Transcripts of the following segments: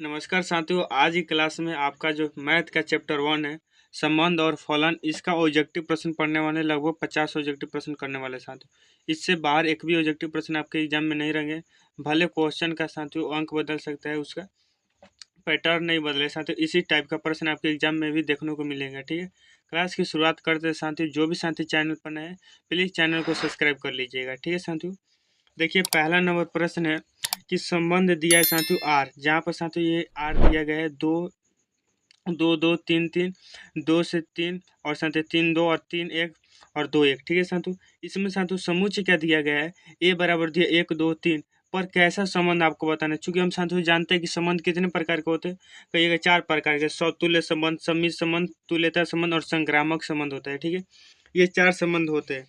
नमस्कार साथियों, आज की क्लास में आपका जो मैथ का चैप्टर 1 है संबंध और फलन, इसका ऑब्जेक्टिव प्रश्न पढ़ने वाले लगभग 50 ऑब्जेक्टिव प्रश्न करने वाले साथियों। इससे बाहर एक भी ऑब्जेक्टिव प्रश्न आपके एग्जाम में नहीं रहेंगे। भले क्वेश्चन का साथियों अंक बदल सकता है, उसका पैटर्न नहीं बदले साथियों। इसी टाइप का प्रश्न आपके एग्जाम में भी देखने को मिलेगा। ठीक है, क्लास की शुरुआत करते हैं साथियों। जो भी साथी चैनल पर नए हैं प्लीज़ चैनल को सब्सक्राइब कर लीजिएगा। ठीक है साथियों, देखिए पहला नंबर प्रश्न है कि संबंध दिया है साथियों आर, जहाँ पर साथियों ये आर दिया गया है दो दो दो तीन तीन, दो से तीन और साथियों तीन दो और तीन एक और दो एक। ठीक है साथियों, इसमें साथियों समुच्चय क्या दिया गया है, ए बराबर दिया एक दो तीन, पर कैसा संबंध आपको बताना है। चूंकि हम साथियों जानते हैं कि संबंध कितने प्रकार के होते हैं, कहिएगा 4 प्रकार के, सौतुल्य संबंध, सम्मित संबंध, तुल्यता संबंध और संक्रामक संबंध होता है। ठीक है, ये 4 संबंध होते हैं।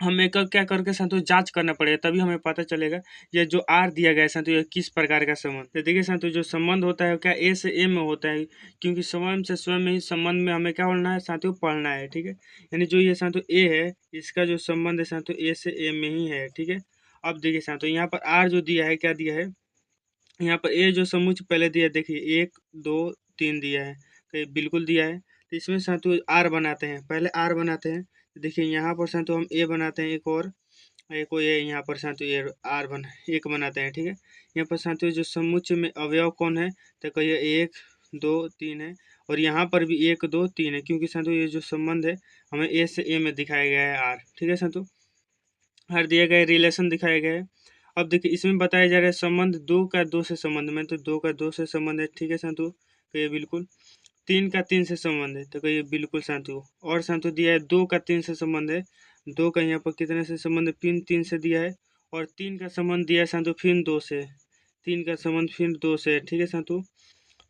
हमें क्या करके साथियों जांच करना पड़ेगा, तभी हमें पता चलेगा ये जो आर दिया गया है साथियों ये किस प्रकार का संबंध। तो देखिए साथियों, जो संबंध होता है क्या ए से ए में होता है, क्योंकि स्वयं से स्वयं में ही संबंध में हमें क्या पढ़ना है साथियों, पढ़ना है। ठीक है, यानी जो ये साथियों ए है, इसका जो संबंध है साथियों ए से ए में ही है। ठीक है, अब देखिए साथियों यहाँ पर आर जो दिया है, क्या दिया है यहाँ पर, ए जो समुच्चय पहले दिया है, देखिए एक दो तीन दिया है, तो ये बिल्कुल दिया है। तो इसमें साथियों आर बनाते हैं, पहले आर बनाते हैं। देखिए यहाँ पर साथियों हम ए बनाते हैं, एक और ये यहाँ पर साथियों ये आर बना एक बनाते हैं। ठीक है, यहाँ पर साथियों जो समुच्चय में अवयव कौन है, तो कहिए एक दो तीन है, और यहाँ पर भी एक दो तीन है, क्योंकि साथियों ये जो संबंध है हमें ए से ए में दिखाया गया है आर। ठीक है साथियों, हर दिए गए रिलेशन दिखाया गया है। अब देखिए इसमें बताया जा रहा है संबंध दो का दो से संबंध में, तो दो का दो से संबंध है। ठीक है साथियों, तो ये बिल्कुल। तीन का तीन से संबंध है, तो कहिए बिल्कुल साथियों। और साथियों दिया है दो का तीन से संबंध है, दो का यहाँ पर कितने से संबंध है, फिर तीन से दिया है। और तीन का संबंध दिया है साथियों फिर दो से, तीन का संबंध फिर दो से। ठीक है साथियों,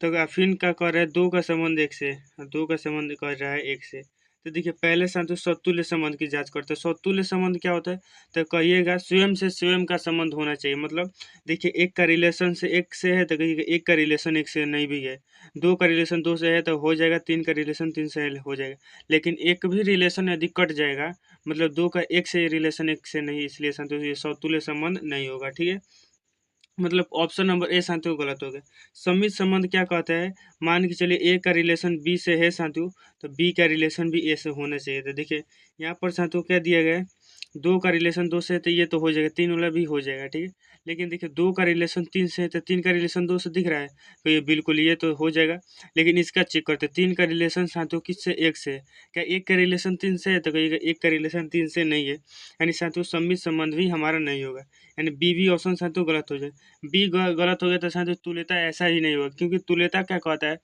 तो फिर का कर रहा है दो का संबंध एक से, दो का संबंध कर रहा है एक से। तो देखिए पहले साथियों सतुल्य संबंध की जांच करते हैं। सतुल्य संबंध क्या होता है, तो कहिएगा स्वयं से स्वयं का संबंध होना चाहिए। मतलब देखिए एक का रिलेशन से एक से है, तो कहिएगा एक का रिलेशन एक से नहीं भी है। दो का रिलेशन दो से है तो हो जाएगा, तीन का रिलेशन तीन से हो जाएगा। लेकिन एक भी रिलेशन यदि कट जाएगा, मतलब दो का एक से रिलेशन एक से नहीं, इसलिए साथियों ये सतुल्य संबंध नहीं होगा। ठीक है, मतलब ऑप्शन नंबर ए साथियों गलत हो गया। सम्मित संबंध क्या कहता है, मान के चलिए ए का रिलेशन बी से है साथियों, तो बी का रिलेशन भी ए से होना चाहिए। तो देखिए यहाँ पर साथियों क्या दिया गया है, दो का रिलेशन दो से है तो ये तो हो जाएगा, तीन वाला भी हो जाएगा। ठीक है, लेकिन देखिए दो का रिलेशन तीन से है तो तीन का रिलेशन दो से दिख रहा है, तो ये बिल्कुल ये तो हो जाएगा। लेकिन इसका चेक करते हैं, तीन का रिलेशन साथियों किससे, एक से है। क्या एक का रिलेशन तीन से है, तो कहिएगा एक का रिलेशन तीन से नहीं है, यानी साथियों सम्मित संबंध भी हमारा नहीं होगा, यानी बी भी ऑप्शन साथियों गलत हो जाए। बी गलत हो गया तो साथियों तुल्यता ऐसा ही नहीं होगा, क्योंकि तुल्यता क्या कहता है,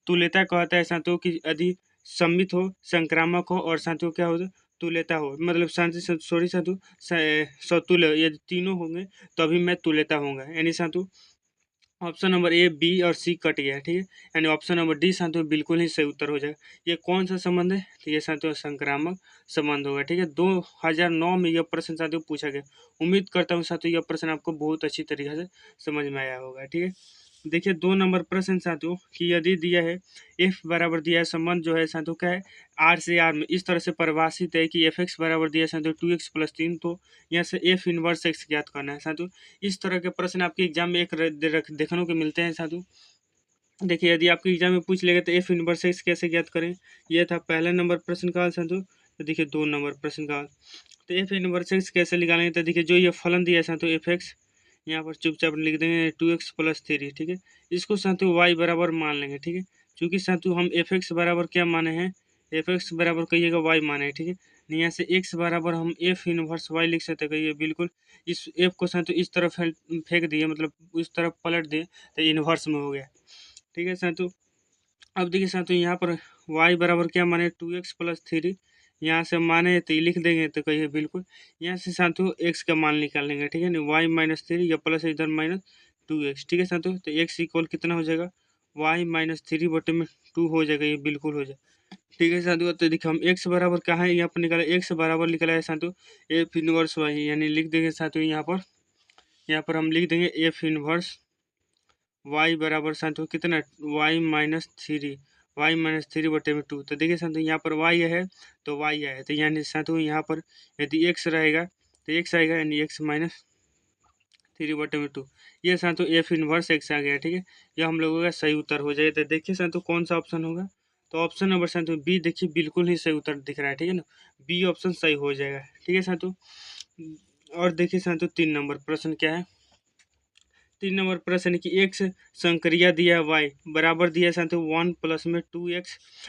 तुल्यता कहता है साथियों कि यदि सम्मित हो, संक्रामक हो और साथियों क्या हो, तुल्यता हो, मतलब शांति सॉरी साथियों सतुल्य, यदि तीनों होंगे तभी मैं तुल्यता होगा। यानी साथियों ऑप्शन नंबर ए बी और सी कट गया है। ठीक है, यानी ऑप्शन नंबर डी साथियों बिल्कुल ही सही उत्तर हो जाएगा। ये कौन सा संबंध है, तो ये साथियों संक्रामक संबंध होगा। ठीक है, 2009 में यह प्रश्न साथियों पूछा गया। उम्मीद करता हूँ साथियों यह प्रश्न आपको बहुत अच्छी तरीके से समझ में आया होगा। ठीक है, देखिए 2 नंबर प्रश्न साथियों कि यदि दिया है एफ बराबर दिया है, संबंध जो है साथियों क्या है, आर से आर में इस तरह से परिभाषित है कि एफ एक्स बराबर दिया है साथियों 2x + 3, तो यहाँ से एफ इनवर्स एक्स ज्ञात करना है साथियों। इस तरह के प्रश्न आपके एग्जाम में देखने को मिलते हैं साथियों। देखिए यदि आपके एग्जाम में पूछ लेगा तो एफ इनवर्स एक्स कैसे ज्ञात करें, यह था पहला नंबर प्रश्न का साथियों। तो देखिए 2 नंबर प्रश्न का, तो एफ इनवर्स एक्स कैसे निकालेंगे, तो देखिए जो ये फलन दिया है साथियों एफ एक्स, यहाँ पर चुपचाप लिख देंगे 2x + 3। ठीक है, इसको साथियों y बराबर मान लेंगे। ठीक है, क्योंकि साथियों हम एफ एक्स बराबर क्या माने हैं, एफ एक्स बराबर कहिएगा y माने हैं। ठीक है, यहाँ से x बराबर हम एफ इनवर्स y लिख सकते हैं, कहिए बिल्कुल। इस एफ को साथियों इस तरफ फेंक दिए, मतलब उस तरफ पलट दिए तो इनवर्स में हो गया। ठीक है साथियों, अब देखिए साथियों यहाँ पर y बराबर क्या माने 2x + 3, यहाँ से माने तो ये लिख देंगे, तो कहिए बिल्कुल। यहाँ से साथियों x का मान निकाल लेंगे। ठीक है ना, y - 3 या प्लस इधर -2x। ठीक है साथियों, तो x इक्वल कितना हो जाएगा, y - 3 बटे में 2 हो जाएगा, ये बिल्कुल हो जाएगा। ठीक है साथियों, तो देखिए हम x बराबर कहाँ है, यहाँ पर निकाला, x बराबर निकला है साथियों एफ इनवर्स y, यानी लिख देंगे साथियों यहाँ पर हम लिख देंगे एफ इनवर्स y बराबर साथियों कितना, y - 3 बटे में 2। तो देखिए साथियों यहाँ पर y है तो y है, तो यानी साथियों यहाँ पर यदि x रहेगा तो x आएगा, यानी x - 3/2। ये सातों एफ इनवर्स एक्स आ गया, ठीक है। यह हम लोगों का सही उत्तर हो जाएगा। तो देखिए सातों कौन सा ऑप्शन होगा, तो ऑप्शन नंबर सातों बी देखिए बिल्कुल ही सही उत्तर दिख रहा है, ठीक है ना। बी ऑप्शन सही हो जाएगा, ठीक है सातों। और देखिए सातों 3 नंबर प्रश्न क्या है। 3 नंबर प्रश्न की एक्स संक्रिया दिया है वाई बराबर दिया है साथियों 1 प्लस में 2x,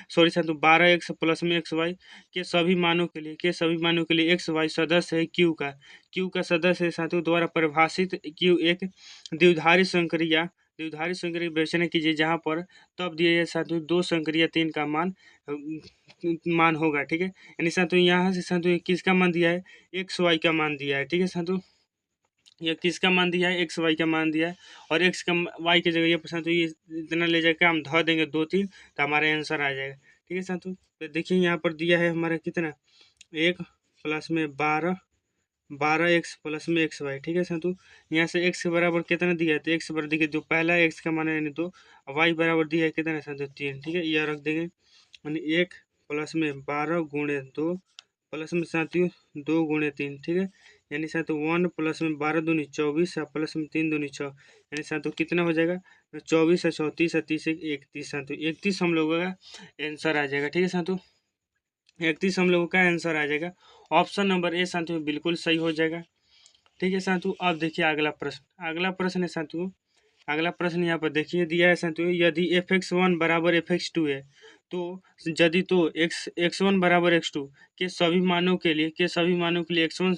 सॉरी साथियों 12x प्लस में एक्स वाई के सभी मानों के लिए एक्स वाई सदस्य है क्यू का सदस्य है साथियों द्वारा परिभाषित क्यू एक द्विधारी संक्रिया विवेचना कीजिए जहाँ पर तब दिया है साथियों 2 संक्रिया 3 का मान होगा, ठीक है। यानी साथियों यहाँ से साथियों किसका मान दिया है, एक्स वाई का मान दिया है, ठीक है साथियों। ये किसका मान दिया है, एक्स वाई का मान दिया है। और एक्स का वाई की जगह ये साथियों ये इतना ले जाकर हम धर देंगे 2 3, तो हमारा आंसर आ जाएगा, ठीक है साथियों। तो देखिए यहाँ पर दिया है हमारा कितना, 1 प्लस में 12x प्लस में एक्स वाई, ठीक है साथियों। यहाँ से एक्स के बराबर कितना दिया है, तो एक्स बराबर देखिए जो पहला एक्स का मान है यानी 2, वाई बराबर दिया है कितना साथियों 3, ठीक है। यह रख देंगे यानी 1 प्लस में 12 × 2 प्लस में साथियों 2 × 3, ठीक है। यानी साथियों 1 प्लस में 12 दूनी 24 है प्लस में 3 दूनी 6, यानी साथियों कितना हो जाएगा, 24 है 34 है 30 है 31 साथियों 31 हम लोगों का आंसर आ जाएगा, ठीक है साथियों। 31 हम लोगों का आंसर आ जाएगा। ऑप्शन नंबर ए साथियों बिल्कुल सही हो जाएगा, ठीक है साथियों। अब देखिए अगला प्रश्न है साथियों। अगला प्रश्न यहाँ पर देखिए दिया है साथियों, यदि fx1 बराबर fx2 है तो यदि तो x1 बराबर x2 के सभी मानों के लिए x1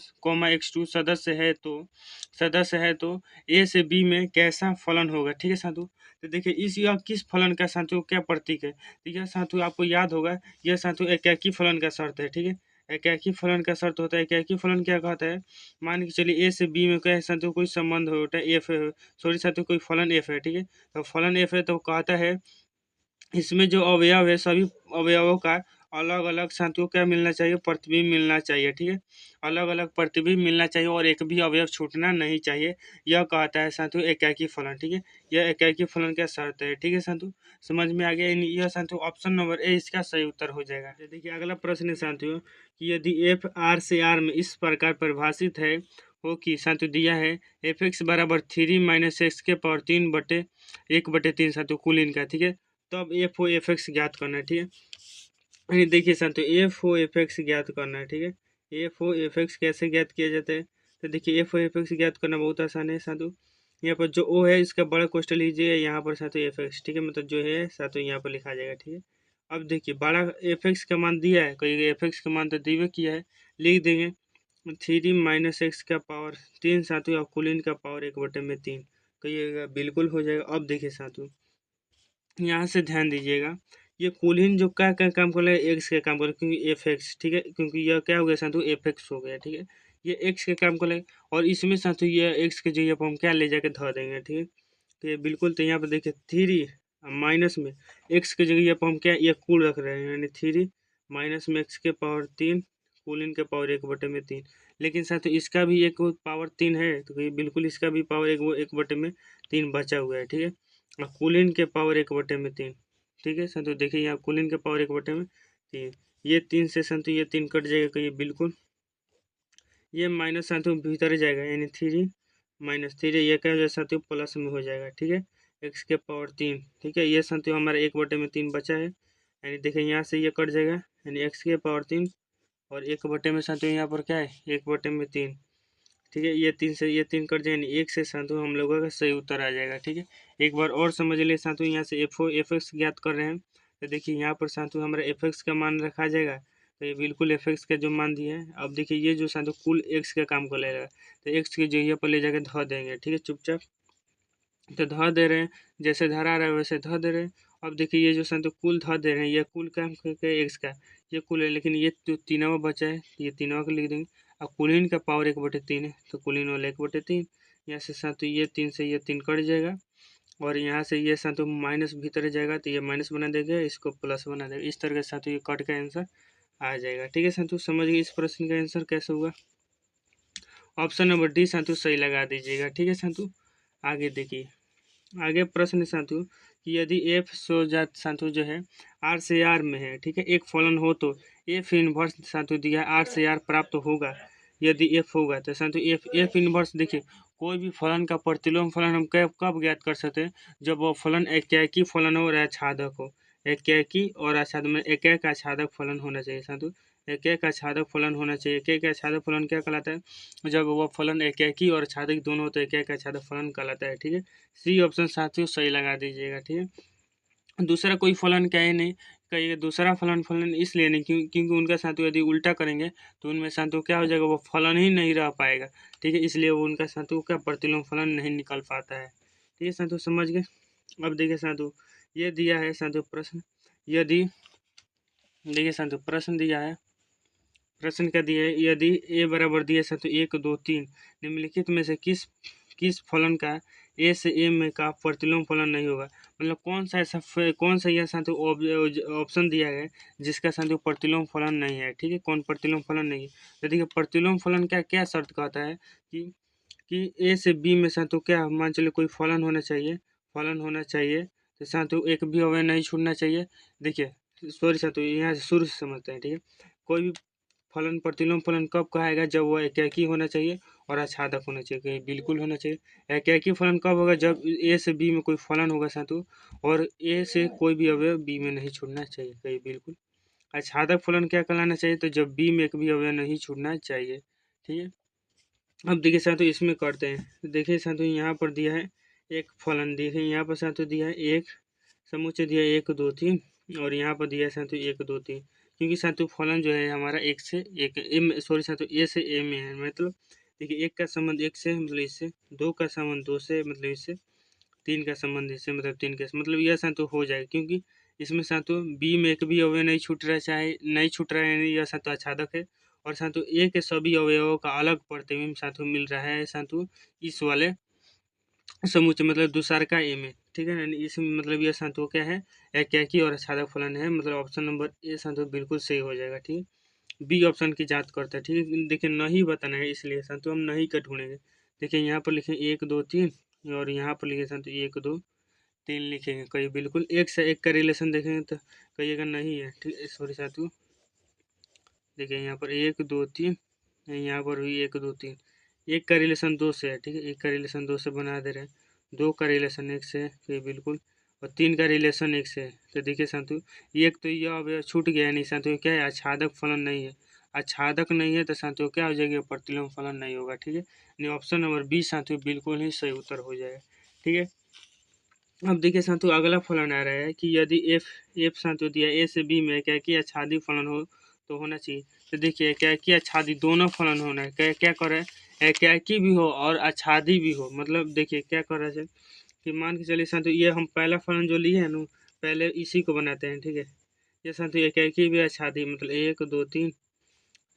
x2 सदस्य है तो a से b में कैसा फलन होगा, ठीक है साथियों। तो देखिए इस यह किस फलन का साथियों क्या प्रतीक है, ठीक है साथियों। आपको याद होगा यह साथियों एकाकी फलन का शर्त है, ठीक है। एकाकी फलन का शर्त होता है, एकाकी फलन क्या कहता है, मान के चलिए ए से बी में क्या है साथियों कोई संबंध होता है एफ, सॉरी साथियों कोई फलन एफ है, ठीक है। तो फलन एफ है तो कहता है इसमें जो अवयव है सभी अवयवों का अलग अलग साथियों क्या मिलना चाहिए, प्रतिबिंब मिलना चाहिए, ठीक है। अलग अलग प्रतिबिंब मिलना चाहिए और एक भी अवयव छूटना नहीं चाहिए, यह कहता है साथियों एकाकी फलन, ठीक है। यह एकाकी फलन का शर्त है, ठीक है साथियों। समझ में आ गया, यह साथियों ऑप्शन नंबर ए इसका सही उत्तर हो जाएगा। तो देखिए अगला प्रश्न है साथियों कि यदि एफ आर से आर में इस प्रकार परिभाषित है हो कि साथियों दिया है एफ एक्स बराबर 3 - एक्स के पावर 1/3 साथियों कुल इनका, ठीक है। तब एफ ओ एफ एक्स ज्ञात करना है, ठीक है। यानी देखिए साथियों एफ ओ एफ एक्स ज्ञात करना है, ठीक है। एफ ओ एफ एक्स कैसे ज्ञात किया जाता है, तो देखिए एफ ओ एफ एक्स ज्ञात करना बहुत आसान है साथियों। यहाँ पर जो ओ है इसका बड़ा क्वेश्चन लीजिए, यहाँ पर साथियों एफ एक्स, ठीक है, मतलब जो है साथियों यहाँ पर लिखा जाएगा, ठीक है। अब देखिए बड़ा एफ एक्स का मान दिया है, कहीं एफ एक्स का मान तो दिए किया है, लिख देंगे 3 - एक्स का पावर 3 साथियों और कुल इनका पावर 1/3, कहिएगा बिल्कुल हो जाएगा। अब देखिए साथियों यहाँ से ध्यान दीजिएगा, ये कुलीन जो क्या काम कर रहा है, एक्स का काम कर रहा है, क्योंकि एफ एक्स, ठीक है, क्योंकि यह क्या हो गया साथियों एफ एक्स हो गया, ठीक है। ये एक्स के काम कर रहा है और इसमें साथियों ये एक्स के जगह पर हम क्या ले जाके धर देंगे, ठीक है। तो ये बिल्कुल, तो यहाँ पर देखिए 3 माइनस में एक्स के जगह पर हम क्या ये कुल रख रहे हैं, यानी 3 माइनस में एक्स के पावर 3 कुलीन के पावर 1/3। लेकिन साथियों इसका भी एक पावर 3 है, तो ये बिल्कुल इसका भी पावर 1/3 बचा हुआ है, ठीक है। और कुलीन के पावर 1/3, ठीक है संतु। देखिए यहाँ कुलीन के पावर 1/3, ये 3 से संतु ये 3 कट जाएगा, कहिए बिल्कुल। ये माइनस साथियों भीतर जाएगा, यानी 3 - 3 ये क्या हो जाएगा साथियों प्लस में हो जाएगा, ठीक है। एक्स के पावर 3, ठीक है। ये साथियों हमारा 1/3 बचा है, यानी देखिए यहाँ से ये कट जाएगा, यानी एक्स के पावर 3 और 1/में साथियों यहाँ पर क्या है 1/3, ठीक है। ये 3 से ये 3 कट जाए, यानी 1 से साथियों हम लोगों का सही उत्तर आ जाएगा, ठीक है। एक बार और समझ लिए साथियों, यहाँ से एफ एक्स ज्ञात कर रहे हैं, तो देखिए यहाँ पर साथियों हमारा एफ एक्स का मान रखा जाएगा, तो ये बिल्कुल एफ एक्स का जो मान दिया है। अब देखिए ये जो साथियों कुल एक्स का काम कर लेगा, तो एक्स की जगह पर ले जाकर धर देंगे, ठीक है चुपचाप। तो धर दे रहे हैं, जैसे धरा रहा है वैसे धर दे रहे हैं। अब देखिए ये जो साथियों कुल धर दे रहे हैं, ये कुल काम करके एक्स का ये कुल है, लेकिन ये जो तीनों बचा है ये तीनों को लिख देंगे। अब कुलीन का पावर 1/3 है, तो कुलीन वाला 1/3, यहाँ से साथियों ये 3 से ये 3 कट जाएगा और यहाँ से ये साथियों माइनस भीतर जाएगा, तो ये माइनस बना देगा, इसको प्लस बना देगा। इस तरह से साथियों ये कट का आंसर आ जाएगा, ठीक है साथियों। समझ गए इस प्रश्न का आंसर कैसे हुआ। ऑप्शन नंबर डी साथियों सही लगा दीजिएगा, ठीक है साथियों। आगे देखिए आगे प्रश्न साथियों कि यदि एफ सोजात साथियों जो है आर से आर में है, ठीक है, एक फलन हो तो एफ इनवर्स साथियों दिया आर से आर प्राप्त होगा। यदि एफ होगा तो साथियों एफ इनवर्स देखिए कोई भी फलन का प्रतिलोम फलन हम कब ज्ञात कर सकते हैं, जब वो फलन एकाकी फलन हो और आच्छादक हो। एकाकी और आच्छादक में एक एक आच्छादक फलन होना चाहिए साधु, एक एक आच्छादक फलन होना चाहिए। एक एक आच्छादक फलन क्या कहलाता है, जब वह फलन एकाकी और आच्छादक दोनों हो तो एक एक आच्छादक फलन कहलाता है। ठीक है, सी ऑप्शन साथियों सही लगा दीजिएगा। ठीक है, दूसरा कोई फलन क्या है नहीं कहिए, दूसरा फलन इसलिए नहीं क्योंकि उनका साथियों यदि उल्टा करेंगे तो उनमें साथियों क्या हो जाएगा, वो फलन ही नहीं रह पाएगा। ठीक है, इसलिए वो उनका साथियों क्या प्रतिलोम फलन नहीं निकल पाता है। ठीक है साथियों, समझ गए। अब देखिए साथियों, ये दिया है साथियों प्रश्न, यदि देखिए साथियों प्रश्न दिया है, प्रश्न क्या दिया है, यदि ए बराबर दिया साथियों 1 2 3 निम्नलिखित में से किस फलन का ए से ए में का प्रतिलोम फलन नहीं होगा। मतलब कौन सा यह साथियों ऑप्शन दिया है जिसका साथियों प्रतिलोम फलन नहीं है। ठीक है, कौन प्रतिलोम फलन नहीं है, तो देखिए प्रतिलोम फलन क्या क्या शर्त कहता है कि ए से बी में साथियों क्या मान चलिए कोई फलन होना चाहिए तो साथियों एक भी अवयव नहीं छूटना चाहिए। देखिए सॉरी साथियों, यहाँ से शुरू से समझते हैं। ठीक है, कोई भी फलन प्रतिलोम फलन कब कहेगा, जब वह एकाकी होना चाहिए और आच्छादक होना चाहिए, कहीं बिल्कुल होना चाहिए। एकाकी फलन कब होगा, जब ए से बी में कोई फलन होगा साथियों और ए से कोई भी अवयव बी में नहीं छूटना चाहिए, कहीं बिल्कुल। आच्छादक फलन क्या कहलाना चाहिए, तो जब बी में एक भी अवयव नहीं छूटना चाहिए। ठीक है, अब देखिए साथियों इसमें करते हैं। देखिए साथियों यहाँ पर दिया है एक फलन, देखिए यहाँ पर साथियों दिया है एक समुच्चय दिया है 1 2 3 और यहाँ पर दिया है साथियों 1 2 3, क्योंकि साथियों फलन जो है हमारा एक से एक सॉरी साथियों ए से ए में है। मतलब देखिए एक का संबंध एक से मतलब इससे, दो का संबंध दो से मतलब इससे, तीन का संबंध इससे मतलब तीन का मतलब यह साथियों हो जाएगा, क्योंकि इसमें साथियों बी में एक भी अवयव नहीं छूट रहा, चाहे नहीं छूट रहा है, यह साथियों आच्छादक है। और साथियों ए के सभी अवयवों का अलग प्रतिबिंब साथियों मिल रहा है साथियों इस वाले समुच्चय मतलब दूसरा ए में। ठीक है ना, इसमें मतलब यह साथियों क्या है, एकाकी और आच्छादक फलन है। मतलब ऑप्शन नंबर ए साथियों बिल्कुल सही हो जाएगा। ठीक है, बी ऑप्शन की जांच करते हैं। ठीक है, देखिए नहीं बताना है इसलिए साथियों हम नहीं का ढूंढेंगे। देखिए यहाँ पर लिखे 1 2 3 और यहाँ पर लिखे साथियों 1 2 3 लिखेंगे, कहीं बिल्कुल एक से एक का रिलेशन देखेंगे तो कहिएगा नहीं है। ठीक है, सॉरी साथियों, देखिए यहाँ पर 1 2 3, यहाँ पर भी 1 2 3, एक का रिलेशन 2 से है। ठीक है, एक का रिलेशन 2 से बना दे रहे हैं, दो का रिलेशन 1 से है बिल्कुल, और 3 का रिलेशन 1 से है। तो देखिए साथियों एक तो यह अब छूट गया है, नहीं साथियों क्या है, आच्छादक फलन नहीं है। आच्छादक नहीं है तो साथियों क्या हो जाएगा, प्रतिलोम फलन नहीं होगा। ठीक है, नहीं ऑप्शन नंबर बी साथियों बिल्कुल ही सही उत्तर हो जाएगा। ठीक है, अब देखिए साथियों अगला फलन आ रहा है कि यदि एफ साथियों दिया ए से बी में एकाकी आच्छादित फलन हो तो होना चाहिए। तो देखिए एकाकी आच्छादित दोनों फलन होना है, क्या कर रहा है, एकाकी भी हो और आच्छादित भी हो। मतलब देखिए क्या कर रहा है कि मान के चलिए साथियों ये हम पहला फलन जो लिए है ना, पहले इसी को बनाते हैं। ठीक है, ये साथियों एकाकी भी आच्छादित मतलब 1 2 3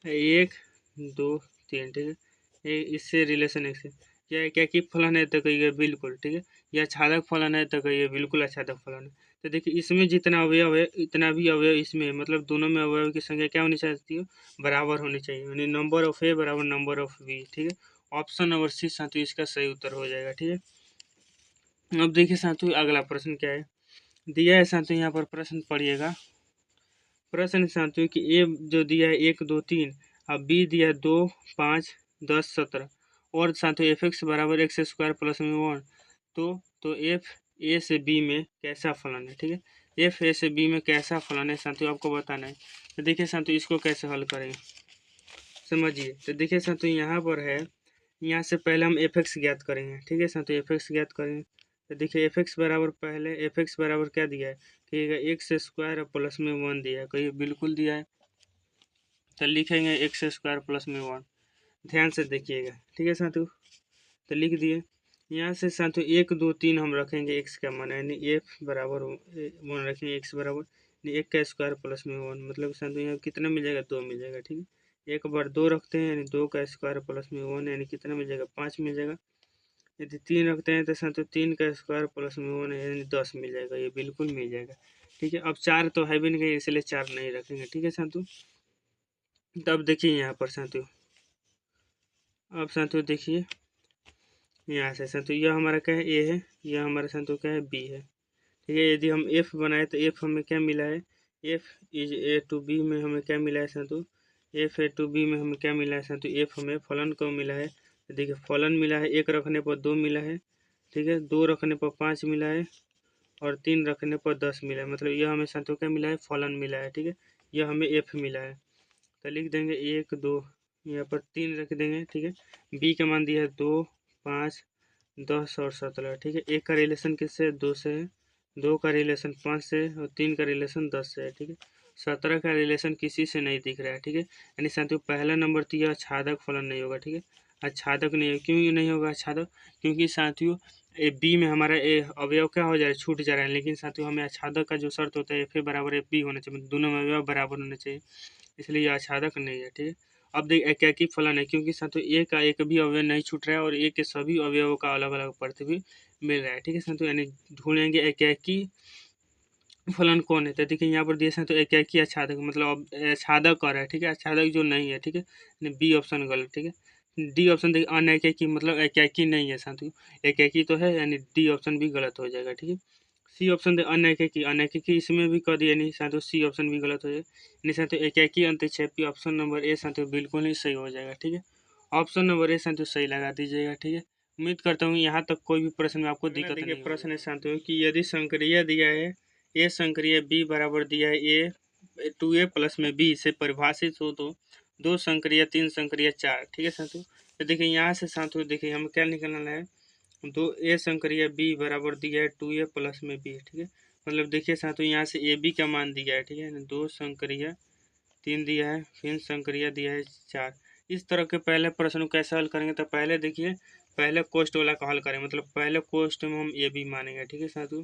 1 2 3। ठीक है, ये इससे रिलेशन एक से, या एकाकी फलन है तो कहिए बिल्कुल। ठीक है, या आच्छादक फलन है तो कहिए बिल्कुल आच्छादक फलन है। तो देखिए इसमें जितना अवयव है इतना भी अवयव इसमें है, मतलब दोनों में अवयव की संख्या क्या होनी चाहिए, बराबर होनी चाहिए, यानी नंबर ऑफ ए बराबर नंबर ऑफ बी। ठीक है, ऑप्शन नंबर सी साथियों इसका सही उत्तर हो जाएगा। ठीक है, अब देखिए साथियों अगला प्रश्न क्या है, दिया है साथियों यहाँ पर प्रश्न पढ़िएगा। प्रश्न साथियों कि ए जो दिया है 1 2 3 अब बी दिया है 2 5 10 17 और साथियों एफ एक्स बराबर एक्स स्क्वायर प्लस में 1, तो एफ ए से बी में कैसा फलन है। ठीक है, एफ ए से बी में कैसा फलन है साथियों आपको बताना है। तो देखिए साथियों इसको कैसे हल करेंगे समझिए। तो देखिए साथियों यहाँ पर है, यहाँ से पहले हम एफ एक्स ज्ञात करेंगे। ठीक है साथियों, एफ एक्स ज्ञात करेंगे। तो देखिए एफ एक्स बराबर पहले एफ एक्स बराबर क्या दिया है कि एक्स स्क्वायर प्लस में 1 दिया है, कहिए बिल्कुल दिया है, तो लिखेंगे एक्स स्क्वायर प्लस में 1। ध्यान से देखिएगा। ठीक है साथियों, तो लिख दिए। यहाँ से साथियों 1 2 3 हम रखेंगे एक्स का मान, यानी एफ बराबर 1 रखेंगे, एक्स बराबर 1 का स्क्वायर प्लस में 1, मतलब साथियों यहाँ कितना मिल जाएगा, 2 मिल जाएगा। ठीक है, एक बार 2 रखते हैं यानी 2 का स्क्वायर प्लस में 1 यानी कितना मिल जाएगा, 5 मिल जाएगा। यदि 3 रखते हैं तो साथियों 3 का स्क्वायर प्लस में 1 यानी 10 मिल जाएगा, ये बिल्कुल मिल जाएगा। ठीक है, अब 4 तो है भी नहीं इसलिए 4 नहीं रखेंगे। ठीक है साथियों, तब देखिए यहाँ पर साथियों, अब साथियों देखिए यहाँ से साथियों यह हमारा क्या है, ए है, यह हमारा साथियों क्या है, बी है। ठीक है, यदि हम एफ बनाए तो एफ हमें क्या मिला है, F is A to B में हमें क्या मिला है साथियों, एफ ए टू बी में हमें क्या मिला है साथियों, एफ हमें फलन को मिला है तो देखिए फलन मिला है, 1 रखने पर 2 मिला है, ठीक है, 2 रखने पर 5 मिला है और 3 रखने पर 10 मिला है। मतलब यह हमें साथियों क्या मिला है, फलन मिला है, ठीक है। यह हमें एफ मिला है, तो लिख देंगे 1 2, यहाँ पर 3 रख देंगे, ठीक है। बी का मान दिया है 2 5 10 और 17, ठीक है। 1 का रिलेशन किससे है, 2 से है, 2 का रिलेशन 5 से है और 3 का रिलेशन 10 से है, ठीक है। 17 का रिलेशन किसी से नहीं दिख रहा है, ठीक है। यानी साथियों पहला नंबर तो यह आच्छादक फलन नहीं होगा, ठीक है। आच्छादक नहीं है, क्यों नहीं होगा आच्छादक, क्योंकि साथियों बी में हमारा अवयव क्या हो जा रहा है, छूट जा रहा है। लेकिन साथियों हमें आच्छादक का जो शर्त होता है एफ ए बराबर एफ बी होना चाहिए, मतलब दोनों में अवयव बराबर होने चाहिए, इसलिए यह आच्छादक नहीं है, ठीक है। अब देख एकाकी फलन है, क्योंकि साथियों ए का एक भी अवयव नहीं छूट रहा है और ए के सभी अवयवों का अलग अलग प्रतिबिंब मिल रहा है, ठीक है साथियों। यानी ढूंढेंगे एकाकी फलन कौन है, तो देखिए यहाँ पर दिए हैं तो एकाकी आच्छादक, मतलब अब आच्छादक कर रहा है, ठीक है। आच्छादक जो नहीं है, ठीक है, बी ऑप्शन गलत, ठीक है। डी ऑप्शन देखिए अनएकाकी, मतलब एकाकी नहीं है साथियों, एकाकी तो है, यानी डी ऑप्शन भी गलत हो जाएगा, ठीक है। सी ऑप्शन दे अनएकाकी, अनएकाकी इसमें भी कर दिया, नहीं साथियों सी ऑप्शन भी गलत हो जाएगा, नहीं साथियों एकाकी अंतक्षेपी ऑप्शन नंबर ए साथियों बिल्कुल ही सही हो जाएगा, ठीक है। ऑप्शन नंबर ए साथियों सही लगा दीजिएगा, ठीक है। उम्मीद करता हूँ यहाँ तक कोई भी प्रश्न में आपको दिक्कत नहीं। प्रश्न है साथियों कि यदि संक्रिया दिया है ए संक्रिय बी बराबर दिया है ए 2a प्लस में बी से परिभाषित हो तो 2 संक्रिय 3 संक्रिय 4, ठीक है साथियों। तो देखिए यहाँ से साथियों देखिए हमें क्या निकालना है, 2a संक्रिय बी बराबर दिया है 2a प्लस में बी, ठीक है। मतलब देखिए साथियों यहाँ से ए बी का मान दिया है, ठीक है, 2 संक्रिय 3 दिया है, फिर संक्रिय दिया है 4। इस तरह के पहले प्रश्न को कैसे हल करेंगे, तो पहले देखिए पहले कोष्ट वाला का हल करें, मतलब पहले कोष्ट में हम ए बी मानेंगे, ठीक है साथियों।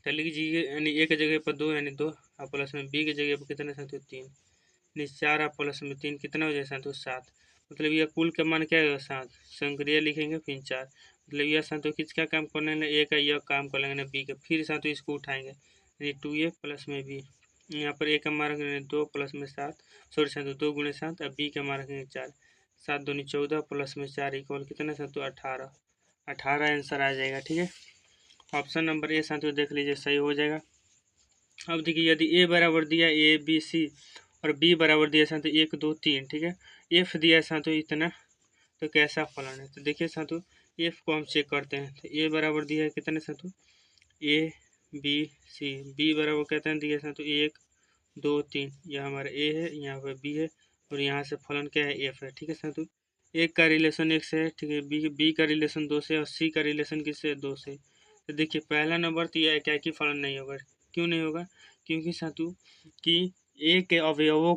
तो लीजिए यानी ए की जगह पर 2 यानी 2 और प्लस में बी की जगह पर कितने साथियों 3, यानी 4 और प्लस में 3 कितना हो जाए साथियों 7। मतलब यह कुल का मान क्या होगा 7, संक्रिय लिखेंगे फिर 4, मतलब यह साथियों किसका काम कर लेंगे, ए का यह काम कर लेंगे ना बी का, फिर साथियों इसको उठाएंगे यानी 2a प्लस में बी। यहाँ पर ए का मान रखेंगे 2 प्लस में 7, सॉरी साथियों 2 गुणे 7 और बी का मान रखेंगे 4, 7 दूनी 14 प्लस में 4 इक्वल कितना साथियों 18, 18 आंसर आ जाएगा, ठीक है। ऑप्शन नंबर ए साथियों देख लीजिए सही हो जाएगा। अब देखिए यदि ए बराबर दिया ए बी सी और बी बराबर दिया साथियों 1 2 3, ठीक है, एफ दिया साथियों इतना, तो कैसा फलन है, तो देखिए साथियों एफ को हम चेक करते हैं। तो ए बराबर दिया है कितने साथियों ए बी सी, बी बराबर कहते हैं दिया साथियों 1 2 3, यह हमारा ए है, यहाँ पर बी है और यहाँ से फलन क्या है एफ है, ठीक है साथियों। एक का रिलेशन 1 से है, ठीक है, बी का रिलेशन 2 से और सी का रिलेशन किससे 2 से। तो देखिए पहला नंबर तो यह एकाकी फलन नहीं होगा, क्यों नहीं होगा, क्योंकि साथियों कि ए के अवयवों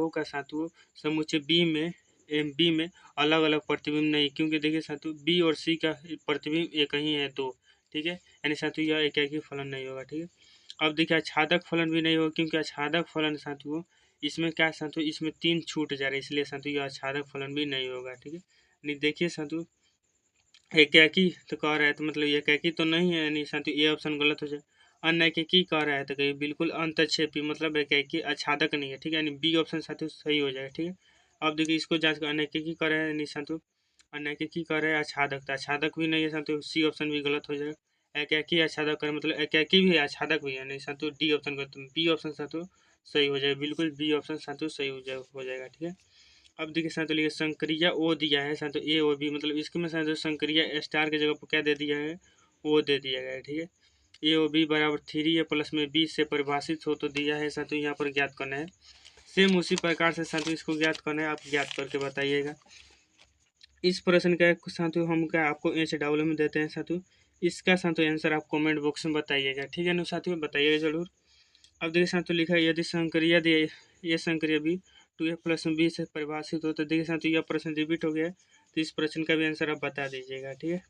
का साथियों समुच्चय बी में अलग अलग प्रतिबिंब नहीं, क्योंकि देखिए साथियों बी और सी का प्रतिबिंब एक ही है 2, ठीक है, यानी साथियों यह एकाकी फलन नहीं होगा, ठीक है। अब देखिए आच्छादक फलन भी नहीं होगा, क्योंकि आच्छादक फलन साथियों इसमें क्या साथियों इसमें 3 छूट जा रहा है, इसलिए साथियों यह आच्छादक फलन भी नहीं होगा, ठीक है। नहीं देखिए साथियों एकाकी तो कह रहा है, तो मतलब एकाकी तो नहीं है, यानी साथियों ये ऑप्शन गलत हो जाए। अनएकाकी कह रहा है तो कहीं बिल्कुल अंतक्षेपी, मतलब एकाकी आच्छादक नहीं है, ठीक है, यानी बी ऑप्शन साथियों सही हो जाएगा, ठीक है। अब देखिए इसको जांच कर अनएकाकी कह रहा है, यानी साथियों अनएकाकी कह रहा है आच्छादक, तो आच्छादक भी नहीं है साथियों, सी ऑप्शन भी गलत हो जाएगा। एकाकी आच्छादक कर मतलब एकाकी भी है आच्छादक भी है, नहीं साथियों डी ऑप्शन गलत, बी ऑप्शन साथियों सही हो जाएगा, बिल्कुल बी ऑप्शन साथियों सही हो जाएगा, ठीक है। अब देखिए साथियों लिखिए संक्रिया ओ दिया है साथियों ए ओ बी, मतलब इसके में साथियों संक्रिया स्टार की जगह पर क्या दे दिया है ओ दे दिया गया है, ठीक है। ए ओ बी बराबर 3a प्लस में बी से परिभाषित हो तो दिया है साथियों, यहाँ पर ज्ञात करना है। सेम उसी प्रकार से साथियों इसको ज्ञात करना है, आप ज्ञात करके बताइएगा। इस प्रश्न का साथियों हम क्या आपको HW में देते हैं साथियों, इसका साथियों आंसर आप कमेंट बॉक्स में बताइएगा, ठीक है ना साथियों, बताइएगा जरूर। अब देखिए साथियों लिखा है यदि संक्रिया दिए ये संक्रिया भी 2a प्लस में बी से परिभाषित हो तो देखिए साथियों यह प्रश्न रिपीट हो गया है, तो इस प्रश्न का भी आंसर आप बता दीजिएगा, ठीक है।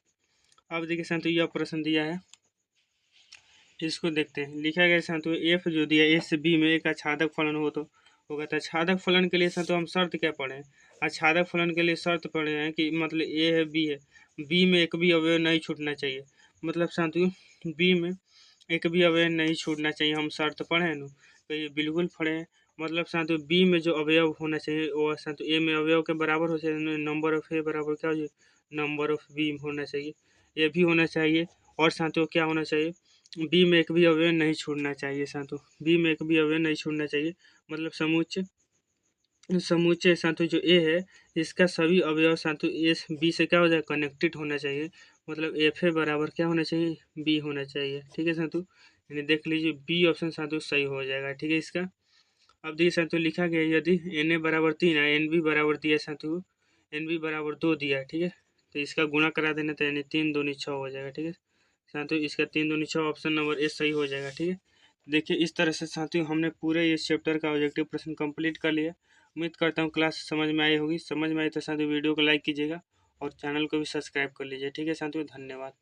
अब देखिए साथियों यह प्रश्न दिया है, इसको देखते हैं। लिखा गया साथियों एफ जो दिया ए से बी में एक आच्छादक फलन हो तो होगा, तो आच्छादक फलन के लिए साथियों हम शर्त क्या पढ़े, आच्छादक फलन के लिए शर्त पढ़े हैं कि मतलब ए है बी में एक भी अवयव नहीं छूटना चाहिए, मतलब साथियों बी में एक भी अवयव नहीं छूटना चाहिए, हम शर्त पढ़े हैं ना, तो ये बिल्कुल पढ़े हैं। मतलब साथियों बी में जो अवयव होना चाहिए वो साथियों ए में अवयव के बराबर हो चाहिए, नंबर ऑफ ए बराबर क्या हो जाए नंबर ऑफ बी होना चाहिए, ये भी होना चाहिए। और साथियों क्या होना चाहिए बी में एक भी अवयव नहीं छूटना चाहिए साथियों, बी में एक भी अवयव नहीं छूटना चाहिए, मतलब समुच्चय समुच्चय साथियों जो ए है इसका सभी अवयव साथियों ए बी से क्या हो जाए कनेक्टेड होना चाहिए, मतलब एफ ए बराबर क्या होना चाहिए बी होना चाहिए। ठीक है साथियों, यानी देख लीजिए बी ऑप्शन साथियों सही हो जाएगा। ठीक है इसका अब देखिए साथियों लिखा गया है यदि एन ए बराबर 3 है, एन बी बराबर दिया है साथियों, एन बी बराबर 2 दिया है। ठीक है, तो इसका गुणा करा देना तो यानी 3 दूनी 6 हो जाएगा। ठीक है साथियों, इसका 3 दूनी 6 ऑप्शन नंबर ए सही हो जाएगा। ठीक है, देखिए इस तरह से साथियों हमने पूरे इस चैप्टर का ऑब्जेक्टिव प्रश्न कंप्लीट कर लिया। उम्मीद करता हूँ क्लास समझ में आई होगी। समझ में आई तो साथियों वीडियो को लाइक कीजिएगा और चैनल को भी सब्सक्राइब कर लीजिए। ठीक है साथियों, धन्यवाद।